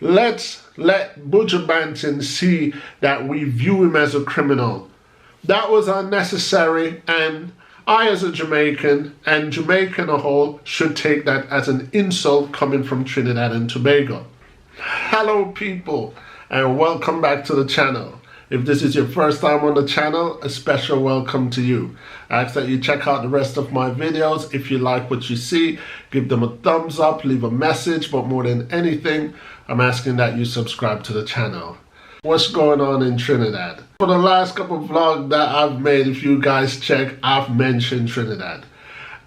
Let's let Buju Banton see that we view him as a criminal. That was unnecessary, and I as a Jamaican and Jamaica in a whole should take that as an insult coming from Trinidad and Tobago. Hello people, and welcome back to the channel. If this is your first time on the channel, a special welcome to you. I ask that you check out the rest of my videos. If you like what you see, give them a thumbs up, leave a message, but more than anything, I'm asking that you subscribe to the channel. What's going on in Trinidad? For the last couple of vlogs that I've made, if you guys check, I've mentioned Trinidad.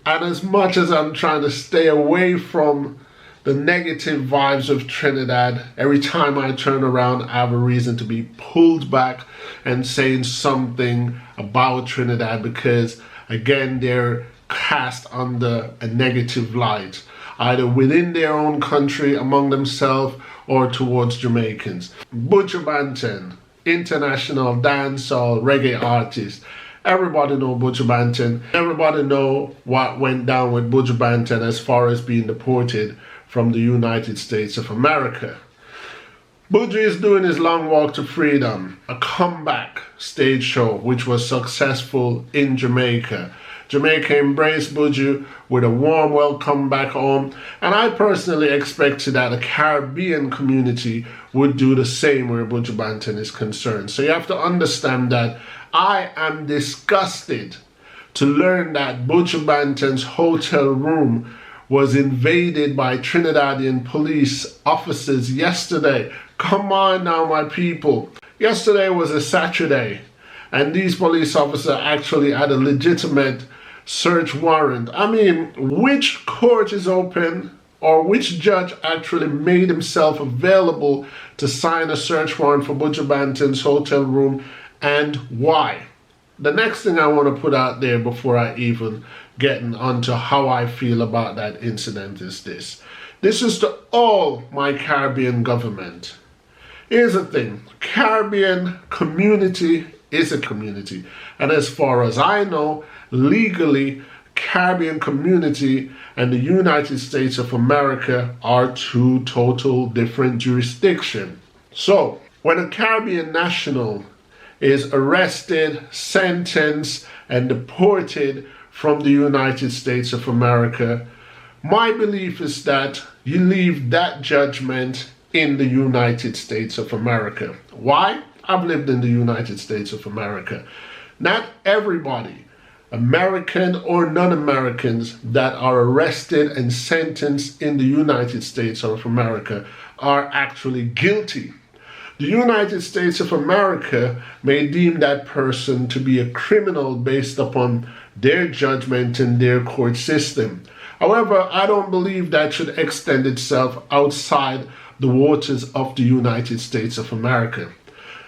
And as much as I'm trying to stay away from the negative vibes of Trinidad, every time I turn around, I have a reason to be pulled back and saying something about Trinidad because, again, they're cast under a negative light, either within their own country, among themselves, or towards Jamaicans. Buju Banton, international dancehall reggae artist. Everybody know Buju Banton. Everybody know what went down with Buju Banton as far as being deported from the United States of America. Buju is doing his long walk to freedom, a comeback stage show which was successful in Jamaica. Jamaica embraced Buju with a warm welcome back home, and I personally expected that the Caribbean community would do the same where Buju Banton is concerned. So you have to understand that I am disgusted to learn that Buju Banton's hotel room was invaded by Trinidadian police officers yesterday. Come on now, my people. Yesterday was a Saturday, and these police officers actually had a legitimate search warrant. I mean, which court is open, or which judge actually made himself available to sign a search warrant for Buju Banton's hotel room, and why? The next thing I want to put out there before I even get onto how I feel about that incident is this. This is to all my Caribbean government. Here's the thing, Caribbean community is a community. And as far as I know, legally, Caribbean community and the United States of America are two total different jurisdictions. So, when a Caribbean national is arrested, sentenced, and deported from the United States of America, my belief is that you leave that judgment in the United States of America. Why? I've lived in the United States of America. Not everybody, American or non-Americans, that are arrested and sentenced in the United States of America are actually guilty. The United States of America may deem that person to be a criminal based upon their judgment in their court system. However, I don't believe that should extend itself outside the waters of the United States of America.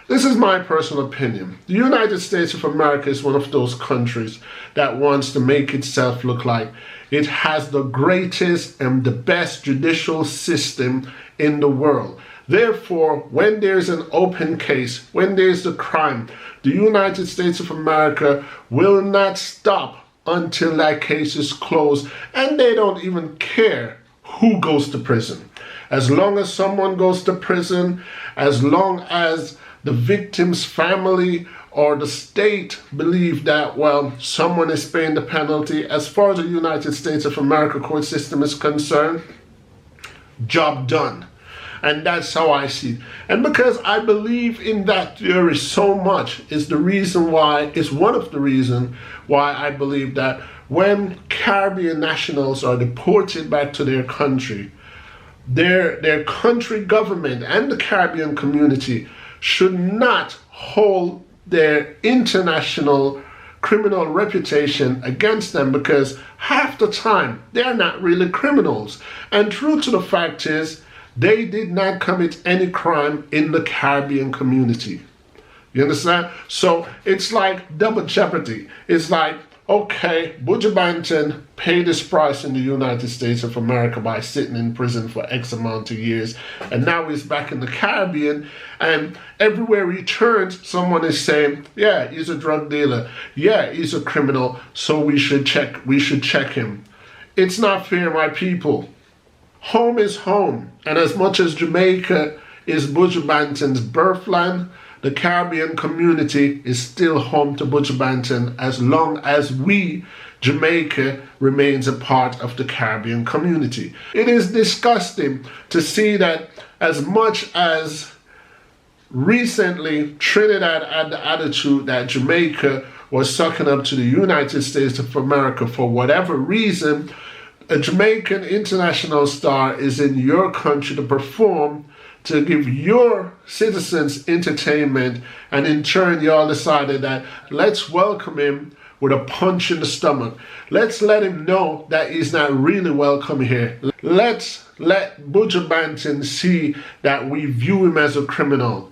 This is my personal opinion. The United States of America is one of those countries that wants to make itself look like it has the greatest and the best judicial system in the world. Therefore, when there's an open case, when there's a crime, the United States of America will not stop until that case is closed, and they don't even care who goes to prison. As long as someone goes to prison, as long as the victim's family or the state believe that, well, someone is paying the penalty, as far as the United States of America court system is concerned, job done. And that's how I see it. And because I believe in that theory so much is the reason why, is one of the reasons why I believe that when Caribbean nationals are deported back to their country, their country government and the Caribbean community should not hold their international criminal reputation against them, because half the time they're not really criminals. And true to the fact is, they did not commit any crime in the Caribbean community. You understand? So it's like double jeopardy. It's like, okay, Buju Banton paid his price in the United States of America by sitting in prison for X amount of years, and now he's back in the Caribbean, and everywhere he turns, someone is saying, yeah, he's a drug dealer, yeah, he's a criminal, so we should check him. It's not fair, my people. home is home. And as much as Jamaica is Buju Banton's birthland, the Caribbean community is still home to Buju Banton as long as we, Jamaica, remains a part of the Caribbean community. It is disgusting to see that as much as recently Trinidad had the attitude that Jamaica was sucking up to the United States of America for whatever reason, a Jamaican international star is in your country to perform, to give your citizens entertainment, and in turn y'all decided that let's welcome him with a punch in the stomach. Let's let him know that he's not really welcome here. Let's let Buju Banton see that we view him as a criminal.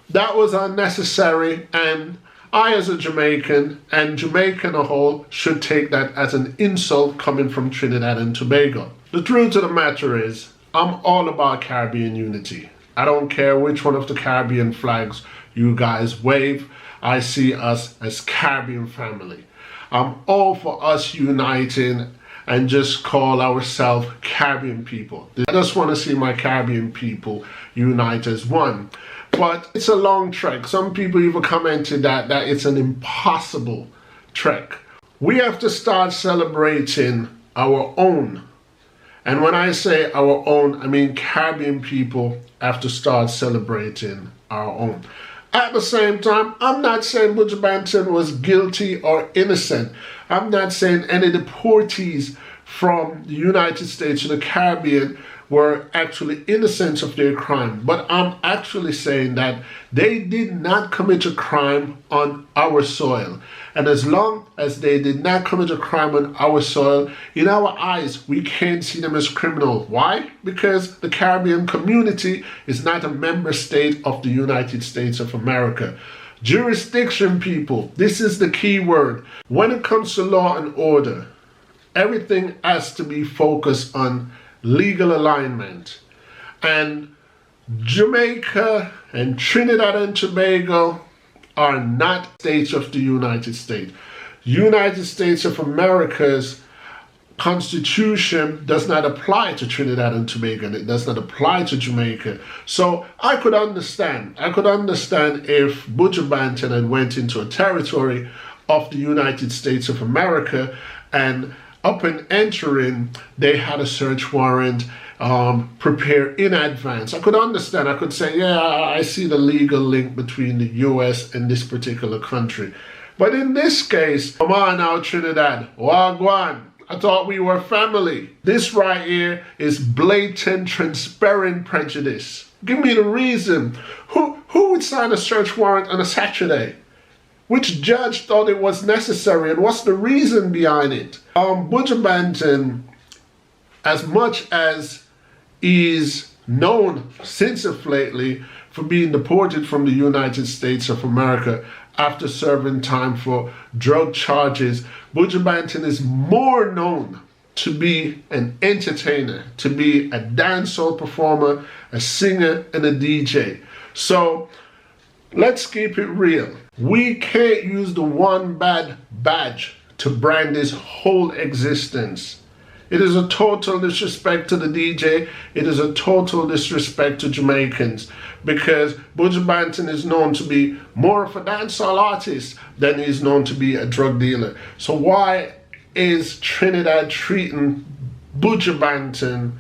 That was unnecessary, and I as a Jamaican, and Jamaica in a whole, should take that as an insult coming from Trinidad and Tobago. The truth of the matter is, I'm all about Caribbean unity. I don't care which one of the Caribbean flags you guys wave. I see us as Caribbean family. I'm all for us uniting and just call ourselves Caribbean people. I just want to see my Caribbean people unite as one. But it's a long trek. Some people even commented that it's an impossible trek. We have to start celebrating our own. And when I say our own, I mean Caribbean people have to start celebrating our own. At the same time, I'm not saying Buju Banton was guilty or innocent. I'm not saying any deportees from the United States to the Caribbean were actually innocent of their crime. But I'm actually saying that they did not commit a crime on our soil. And as long as they did not commit a crime on our soil, in our eyes, we can't see them as criminal. Why? Because the Caribbean community is not a member state of the United States of America. Jurisdiction, people, this is the key word. When it comes to law and order, everything has to be focused on legal alignment. And Jamaica and Trinidad and Tobago are not states of the United States. United States of America's Constitution does not apply to Trinidad and Tobago, and it does not apply to Jamaica. So I could understand if Buju Banton had went into a territory of the United States of America, and upon entering, they had a search warrant prepared in advance. I could understand. I could say, yeah, I see the legal link between the US and this particular country. But in this case, come on now, Trinidad, wagwan. I thought we were family. This right here is blatant, transparent prejudice. Give me the reason. Who would sign a search warrant on a Saturday? Which judge thought it was necessary, and what's the reason behind it? Buju Banton, as much as is known since of lately for being deported from the United States of America after serving time for drug charges, Buju Banton is more known to be an entertainer, to be a dancehall performer, a singer, and a DJ. So let's keep it real. We can't use the one bad badge to brand his whole existence. It is a total disrespect to the DJ. It is a total disrespect to Jamaicans, because Buju Banton is known to be more of a dancehall artist than he is known to be a drug dealer. So why is Trinidad treating Buju Banton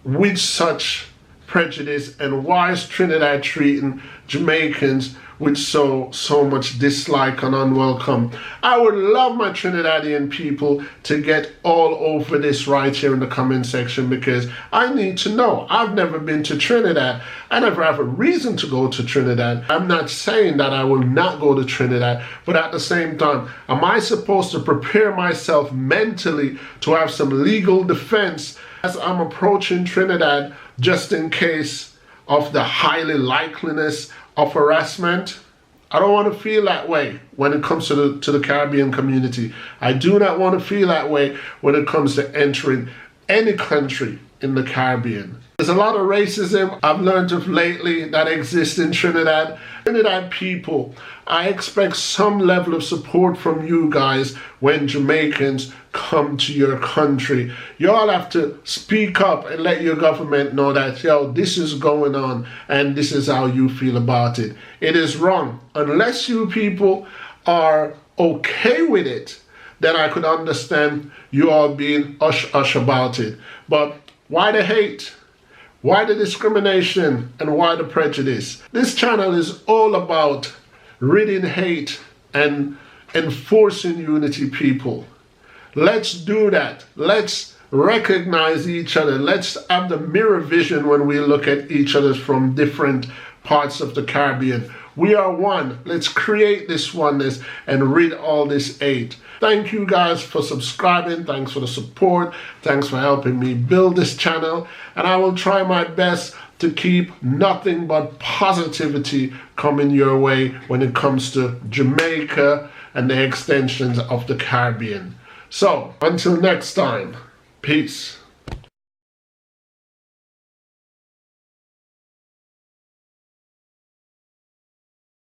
with such prejudice, and why is Trinidad treating Jamaicans with so much dislike and unwelcome? I would love my Trinidadian people to get all over this right here in the comment section, because I need to know. I've never been to Trinidad. I never have a reason to go to Trinidad. I'm not saying that I will not go to Trinidad, but at the same time, am I supposed to prepare myself mentally to have some legal defense as I'm approaching Trinidad, just in case of the highly likeliness of harassment? I don't want to feel that way when it comes to the Caribbean community. I do not want to feel that way when it comes to entering any country in the Caribbean. There's a lot of racism I've learned of lately that exists in Trinidad. Trinidad people, I expect some level of support from you guys when Jamaicans come to your country. Y'all have to speak up and let your government know that, yo, this is going on and this is how you feel about it. It is wrong. Unless you people are okay with it, then I could understand you all being hush-hush about it. But why the hate? Why the discrimination and why the prejudice? This channel is all about ridding hate and enforcing unity, people. Let's do that. Let's recognize each other. Let's have the mirror vision when we look at each other from different parts of the Caribbean. We are one. Let's create this oneness and rid all this hate. Thank you guys for subscribing. Thanks for the support. Thanks for helping me build this channel. And I will try my best to keep nothing but positivity coming your way when it comes to Jamaica and the extensions of the Caribbean. So, until next time, peace.